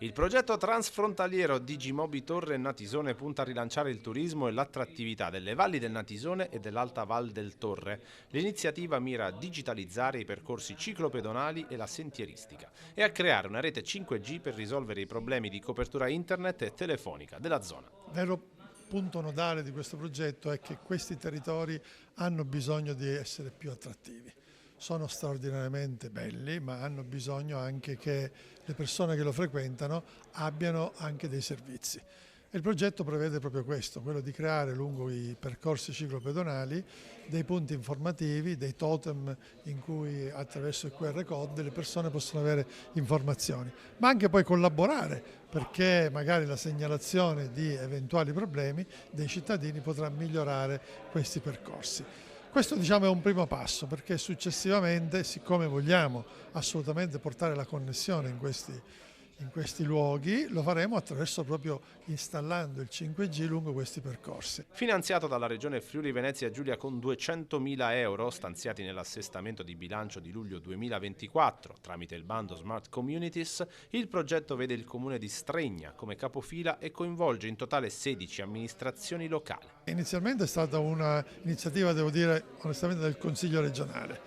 Il progetto transfrontaliero Digimobi Torre Natisone punta a rilanciare il turismo e l'attrattività delle valli del Natisone e dell'Alta Val del Torre. L'iniziativa mira a digitalizzare i percorsi ciclopedonali e la sentieristica e a creare una rete 5G per risolvere i problemi di copertura internet e telefonica della zona. Il vero punto nodale di questo progetto è che questi territori hanno bisogno di essere più attrattivi. Sono straordinariamente belli, ma hanno bisogno anche che le persone che lo frequentano abbiano anche dei servizi. E il progetto prevede proprio questo, quello di creare lungo i percorsi ciclopedonali dei punti informativi, dei totem in cui attraverso il QR code le persone possono avere informazioni, ma anche poi collaborare perché magari la segnalazione di eventuali problemi dei cittadini potrà migliorare questi percorsi. Questo diciamo è un primo passo perché successivamente, siccome vogliamo assolutamente portare la connessione in questi luoghi, lo faremo attraverso proprio installando il 5G lungo questi percorsi. Finanziato dalla Regione Friuli Venezia Giulia con 200.000 euro stanziati nell'assestamento di bilancio di luglio 2024 tramite il bando Smart Communities, il progetto vede il comune di Stregna come capofila e coinvolge in totale 16 amministrazioni locali. Inizialmente è stata un'iniziativa, devo dire onestamente, del Consiglio regionale,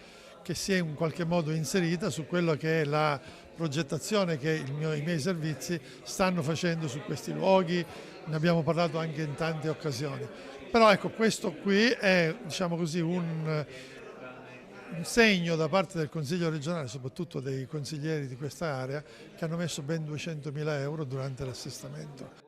che si è in qualche modo inserita su quello che è la progettazione che i miei servizi stanno facendo su questi luoghi, ne abbiamo parlato anche in tante occasioni. Però ecco, questo qui è, diciamo così, un segno da parte del Consiglio regionale, soprattutto dei consiglieri di questa area, che hanno messo ben 200.000 euro durante l'assestamento.